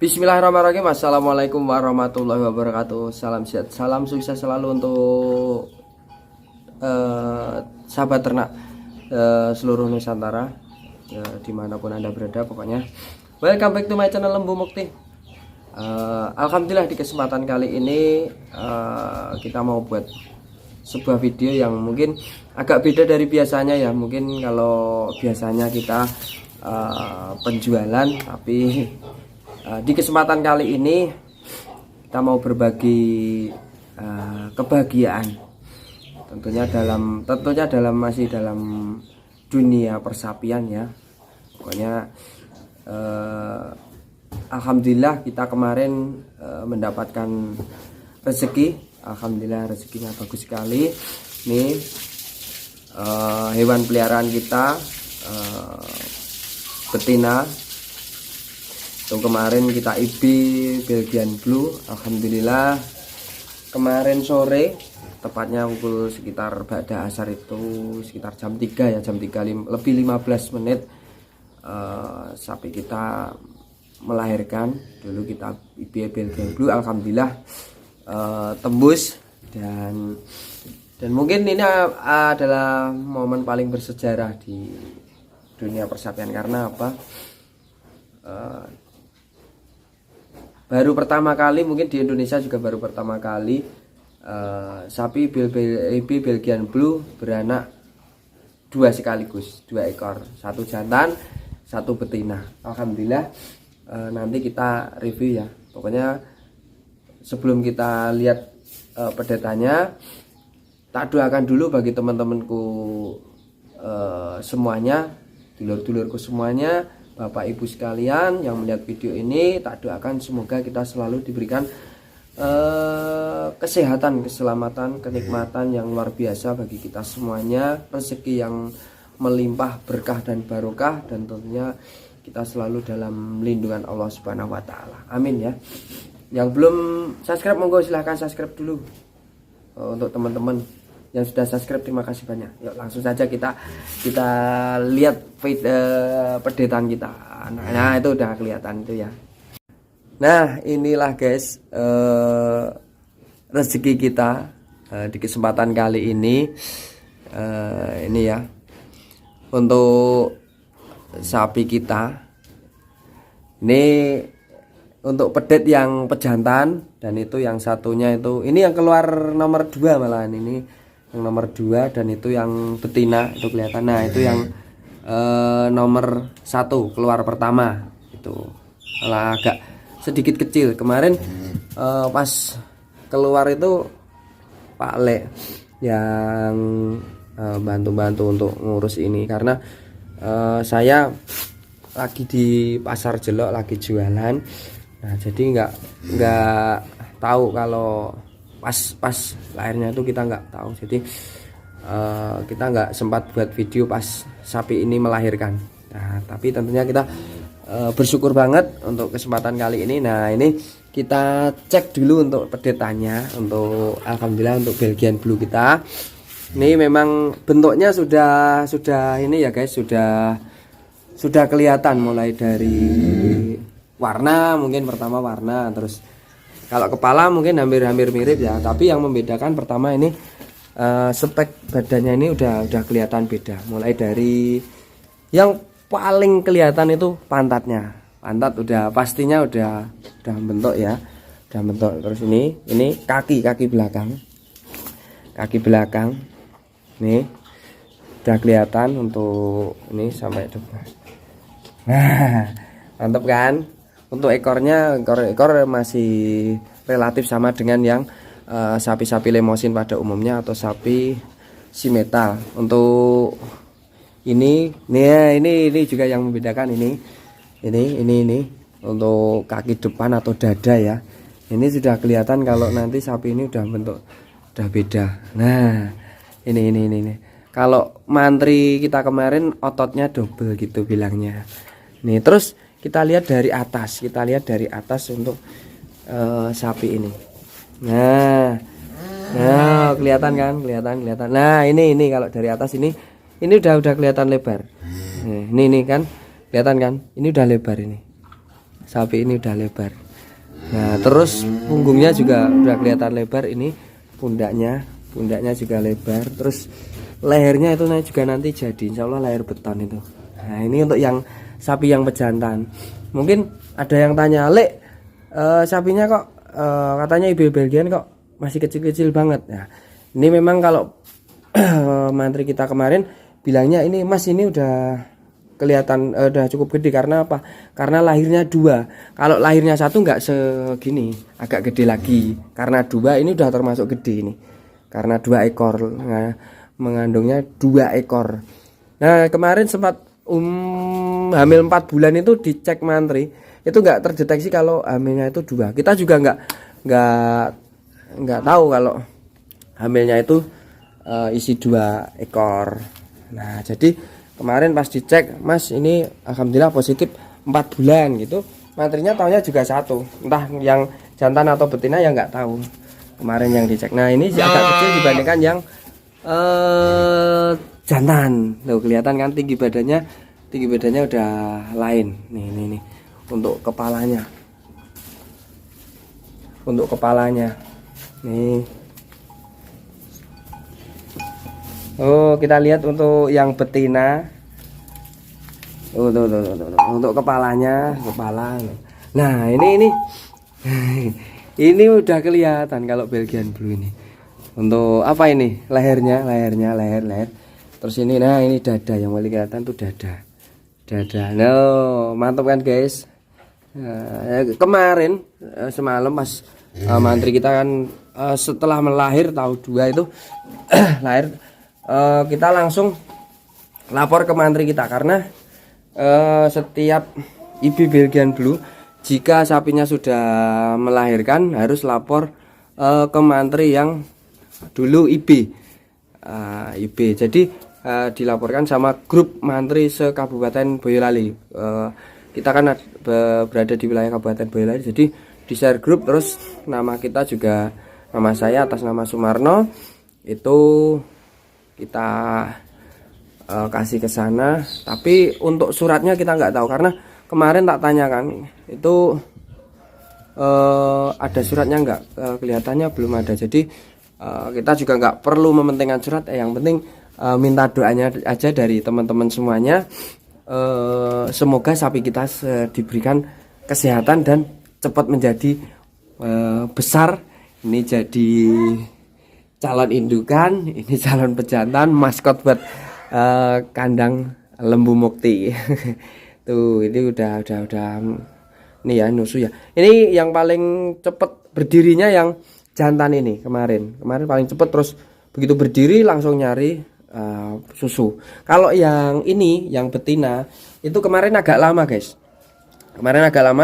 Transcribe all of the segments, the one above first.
Bismillahirrahmanirrahim. Assalamualaikum warahmatullahi wabarakatuh. Salam sehat, salam sukses selalu untuk sahabat ternak seluruh Nusantara, dimanapun anda berada. Pokoknya welcome back to my channel Lembu Mukti. Alhamdulillah di kesempatan kali ini kita mau buat sebuah video yang mungkin agak beda dari biasanya ya. Mungkin kalau biasanya kita penjualan, tapi di kesempatan kali ini kita mau berbagi kebahagiaan, tentunya masih dalam dunia persapian ya. Pokoknya alhamdulillah kita kemarin mendapatkan rezeki. Alhamdulillah rezekinya bagus sekali. Nih hewan peliharaan kita, betina. Kemarin kita IB Belgian Blue. Alhamdulillah kemarin sore, tepatnya pukul sekitar ba'da asar itu sekitar jam 3 ya, jam 3 lebih 15 menit, sapi kita melahirkan. Dulu kita IB Belgian Blue, alhamdulillah tembus, dan mungkin ini adalah momen paling bersejarah di dunia persapian. Karena apa? Baru pertama kali, mungkin di Indonesia juga baru pertama kali sapi IB Belgian Blue beranak dua sekaligus, 2 ekor, 1 jantan 1 betina. Alhamdulillah. Nanti kita review ya. Pokoknya sebelum kita lihat pedetannya, tak doakan dulu bagi teman-temanku semuanya, dulur-dulurku semuanya, Bapak Ibu sekalian yang melihat video ini. Tak doakan semoga kita selalu diberikan kesehatan, keselamatan, kenikmatan yang luar biasa bagi kita semuanya, rezeki yang melimpah, berkah dan barokah, dan tentunya kita selalu dalam lindungan Allah Subhanahu wa taala. Amin ya. Yang belum subscribe monggo silahkan subscribe dulu. Untuk teman-teman yang sudah subscribe, terima kasih banyak. Yuk langsung saja kita lihat pedetan kita. Nah itu udah kelihatan itu ya. Nah inilah guys rezeki kita di kesempatan kali ini. Ini ya untuk sapi kita. Ini untuk pedet yang pejantan, dan itu yang satunya itu, ini yang keluar nomor 2 malahan, ini yang nomor 2, dan itu yang betina itu kelihatan. Nah itu yang nomor 1 keluar pertama, itu malah agak sedikit kecil. Kemarin pas keluar itu Pak Le yang bantu-bantu untuk ngurus ini, karena saya lagi di pasar Jelok lagi jualan. Nah jadi nggak tahu kalau pas lahirnya itu, kita nggak tahu. Jadi kita nggak sempat buat video pas sapi ini melahirkan. Nah tapi tentunya kita bersyukur banget untuk kesempatan kali ini. Nah ini kita cek dulu untuk pedetannya, untuk alhamdulillah untuk Belgian Blue kita. Ini memang bentuknya sudah ini ya guys, sudah kelihatan mulai dari warna. Mungkin pertama warna, terus kalau kepala mungkin hampir mirip ya, tapi yang membedakan pertama ini spek badannya ini udah kelihatan beda. Mulai dari yang paling kelihatan itu pantatnya. Pantat udah pastinya udah bentuk ya, udah bentuk. Terus ini kaki belakang. Kaki belakang nih udah kelihatan untuk ini sampai depan. Nah, mantap kan? Untuk ekornya, ekor masih relatif sama dengan yang sapi-sapi lemosin pada umumnya atau sapi simetal. Untuk ini juga yang membedakan ini untuk kaki depan atau dada ya. Ini sudah kelihatan kalau nanti sapi ini udah bentuk udah beda. Nah, ini. Kalau mantri kita kemarin ototnya double gitu bilangnya. Nih, terus kita lihat dari atas untuk sapi ini. Nah, kelihatan kan? Kelihatan. Nah, ini kalau dari atas ini udah kelihatan lebar. Ini kan, kelihatan kan? Ini udah lebar ini. sapi ini udah lebar. Nah terus punggungnya juga udah kelihatan lebar, ini pundaknya juga lebar, terus lehernya itu juga nanti jadi insya Allah leher beton itu. Nah ini untuk yang sapi yang pejantan. Mungkin ada yang tanya, Lek, sapinya kok katanya ibu Belgian kok masih kecil-kecil banget. Nah ini memang kalau mantri kita kemarin bilangnya ini Mas ini udah kelihatan udah cukup gede. Karena apa? Karena lahirnya 2. Kalau lahirnya 1 nggak segini, agak gede lagi. Karena 2 ini udah termasuk gede ini. Karena 2 ekor, nah, mengandungnya 2 ekor. Nah kemarin sempat hamil 4 bulan itu dicek mantri, itu nggak terdeteksi kalau hamilnya itu 2. Kita juga nggak tahu kalau hamilnya itu isi 2 ekor. Nah jadi kemarin pas dicek, Mas ini alhamdulillah positif 4 bulan gitu. Mantrinya tahunya juga 1, entah yang jantan atau betina ya nggak tahu. Kemarin yang dicek. Nah ini agak kecil dibandingkan yang jantan. Tuh kelihatan kan tinggi badannya udah lain. Nih untuk kepalanya. Nih. Oh, kita lihat untuk yang betina. Tuh. Untuk kepalanya, kepala. Nah, ini ini udah kelihatan kalau Belgian Blue ini. Untuk apa ini? Leher. Terus ini, nah ini dada yang paling kelihatan tuh dada. No, mantap kan guys. Kemarin semalam pas mantri kita kan setelah melahir tahun 2 itu lahir. Kita langsung lapor ke mantri kita karena setiap ibu Belgian Blue jika sapinya sudah melahirkan harus lapor ke mantri yang dulu IB. Jadi dilaporkan sama grup mantri se-Kabupaten Boyolali. Kita kan berada di wilayah Kabupaten Boyolali, jadi di share grup. Terus nama kita juga, nama saya atas nama Sumarno itu kita kasih ke sana. Tapi untuk suratnya kita nggak tahu karena kemarin tak tanyakan itu ada suratnya nggak, kelihatannya belum ada. Jadi kita juga nggak perlu mementingkan surat, yang penting minta doanya aja dari teman-teman semuanya. Semoga sapi kita diberikan kesehatan dan cepat menjadi besar. Ini jadi calon indukan, ini calon pejantan, maskot buat kandang lembu mukti. Tuh ini udah ini ya nusu ya. Ini yang paling cepat berdirinya yang jantan ini kemarin paling cepet, terus begitu berdiri langsung nyari susu. Kalau yang ini yang betina itu kemarin agak lama guys,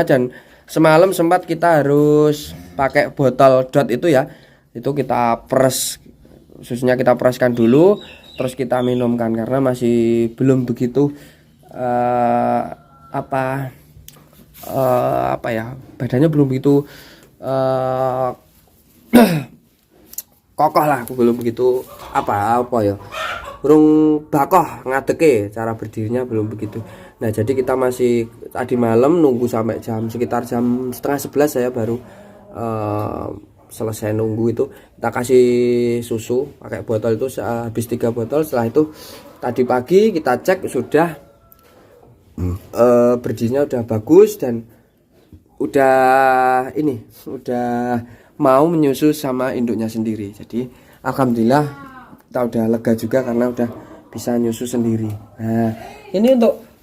dan semalam sempat kita harus pakai botol dot itu ya, itu kita peres susunya, kita pereskan dulu terus kita minumkan karena masih belum begitu apa ya, badannya belum begitu kokoh lah, aku belum begitu apa ya, burung bakoh ngadeke, cara berdirinya belum begitu. Nah jadi kita masih tadi malam nunggu sampai sekitar jam setengah 11 saya baru selesai nunggu itu. Kita kasih susu pakai botol itu habis 3 botol. Setelah itu tadi pagi kita cek sudah berdirinya udah bagus dan udah mau menyusu sama induknya sendiri. Jadi alhamdulillah kita udah lega juga karena udah bisa nyusu sendiri. Nah ini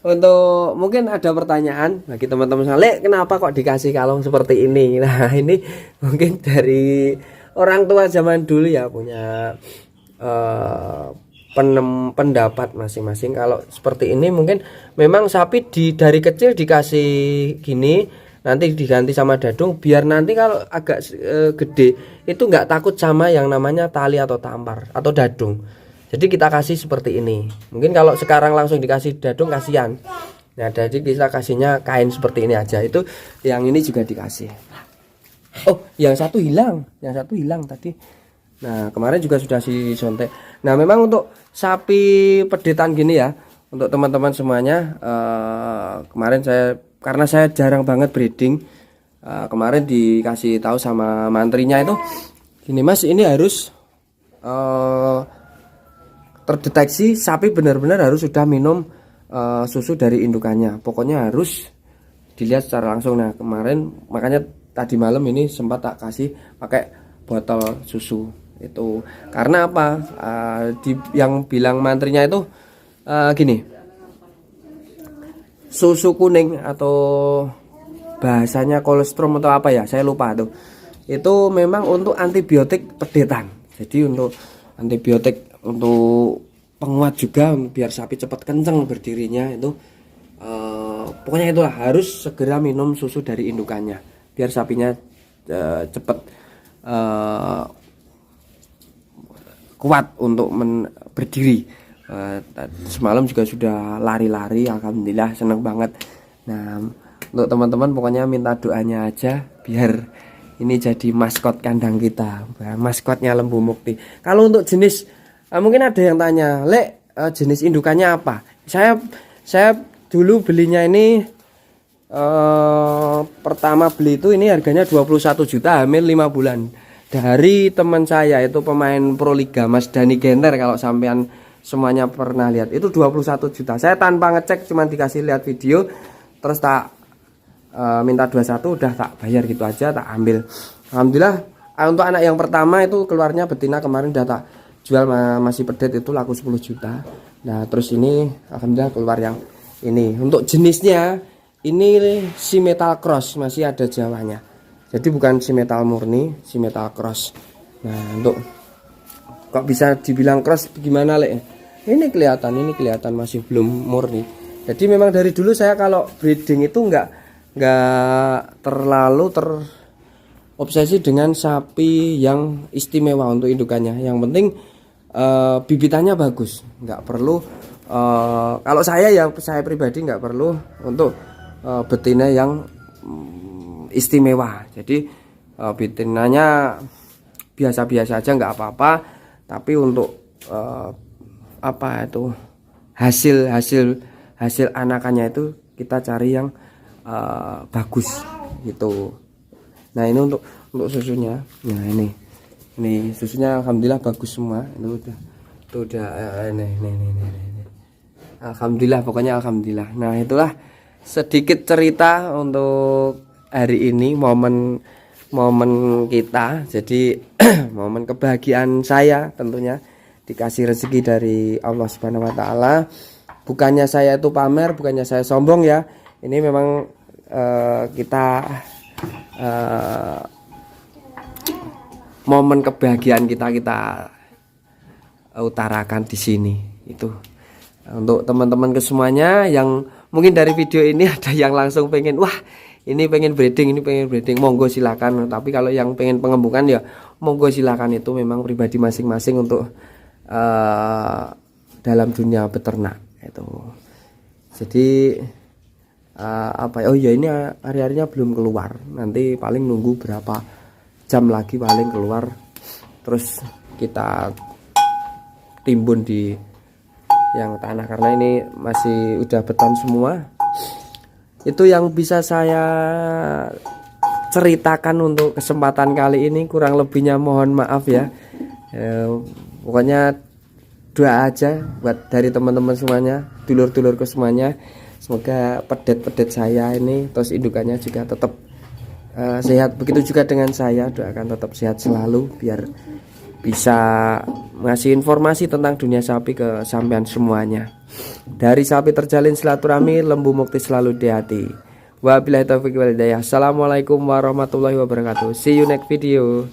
untuk mungkin ada pertanyaan bagi teman-teman sekalian, kenapa kok dikasih kalung seperti ini? Nah ini mungkin dari orang tua zaman dulu ya, punya pendapat masing-masing. Kalau seperti ini mungkin memang sapi dari kecil dikasih gini, nanti diganti sama dadung biar nanti kalau agak gede itu nggak takut sama yang namanya tali atau tampar atau dadung. Jadi kita kasih seperti ini. Mungkin kalau sekarang langsung dikasih dadung kasihan. Nah jadi kita kasihnya kain seperti ini aja. Itu yang ini juga dikasih. Oh yang satu hilang tadi. Nah kemarin juga sudah disontek. Nah memang untuk sapi pedetan gini ya, untuk teman-teman semuanya, kemarin saya karena saya jarang banget breeding, kemarin dikasih tahu sama mantrinya itu, gini Mas, ini harus terdeteksi sapi benar-benar harus sudah minum susu dari indukannya. Pokoknya harus dilihat secara langsung. Nah kemarin makanya tadi malam ini sempat tak kasih pakai botol susu itu. Karena apa? Yang bilang mantrinya itu gini, susu kuning atau bahasanya kolostrum atau apa ya, saya lupa tuh. Itu memang untuk antibiotik pedetan. Jadi untuk antibiotik, untuk penguat juga biar sapi cepat kenceng berdirinya itu. Pokoknya itulah, harus segera minum susu dari indukannya biar sapinya cepat kuat untuk berdiri. Semalam juga sudah lari-lari, alhamdulillah seneng banget. Nah untuk teman-teman pokoknya minta doanya aja biar ini jadi maskot kandang kita, maskotnya Lembu Mukti. Kalau untuk jenis, mungkin ada yang tanya, Lek, jenis indukannya apa? Saya dulu belinya ini pertama beli itu ini harganya 21 juta, hamil 5 bulan. Dari teman saya itu pemain Proliga, Mas Dani Genter, kalau sampean semuanya pernah lihat, itu 21 juta. Saya tanpa ngecek, cuma dikasih lihat video, terus tak minta 21, udah tak bayar gitu aja, tak ambil. Alhamdulillah untuk anak yang pertama itu keluarnya betina, kemarin udah tak jual, masih pedet, itu laku 10 juta. Nah terus ini alhamdulillah keluar yang ini. Untuk jenisnya ini si metal cross, masih ada Jawanya, jadi bukan si metal murni, si metal cross. Nah untuk kok bisa dibilang cross gimana Lek? Ini kelihatan masih belum murni. Jadi memang dari dulu saya kalau breeding itu nggak terlalu terobsesi dengan sapi yang istimewa untuk indukannya. Yang penting bibitannya bagus, nggak perlu kalau saya pribadi nggak perlu untuk betina yang istimewa. Jadi betinanya biasa-biasa aja nggak apa-apa, tapi untuk apa itu hasil anakannya itu kita cari yang bagus gitu. Nah ini untuk susunya. Nah ini susunya alhamdulillah bagus semua. Itu udah ini. Alhamdulillah, pokoknya alhamdulillah. Nah itulah sedikit cerita untuk hari ini, momen kita. Jadi momen kebahagiaan saya tentunya dikasih rezeki dari Allah Subhanahu wa taala. Bukannya saya itu pamer, bukannya saya sombong ya. Ini memang kita momen kebahagiaan kita utarakan di sini. Itu untuk teman-teman kesemuanya yang mungkin dari video ini ada yang langsung pengen, wah ini pengen breeding, monggo silakan. Tapi kalau yang pengen pengembukan ya monggo silakan, itu memang pribadi masing-masing untuk dalam dunia beternak itu. Jadi oh ya ini hari-harinya belum keluar, nanti paling nunggu berapa jam lagi paling keluar, terus kita timbun di yang tanah, karena ini masih udah beton semua. Itu yang bisa saya ceritakan untuk kesempatan kali ini, kurang lebihnya mohon maaf ya. Pokoknya doa aja buat dari teman-teman semuanya, dulur-dulurku semuanya, semoga pedet-pedet saya ini terus indukannya juga tetap sehat. Begitu juga dengan saya, doakan tetap sehat selalu biar bisa ngasih informasi tentang dunia sapi ke sampean semuanya. Dari Sapi Terjalin Silaturahmi, Lembu Mukti selalu di hati. Wabillahi taufiq wal hidayah. Assalamualaikum warahmatullahi wabarakatuh. See you next video.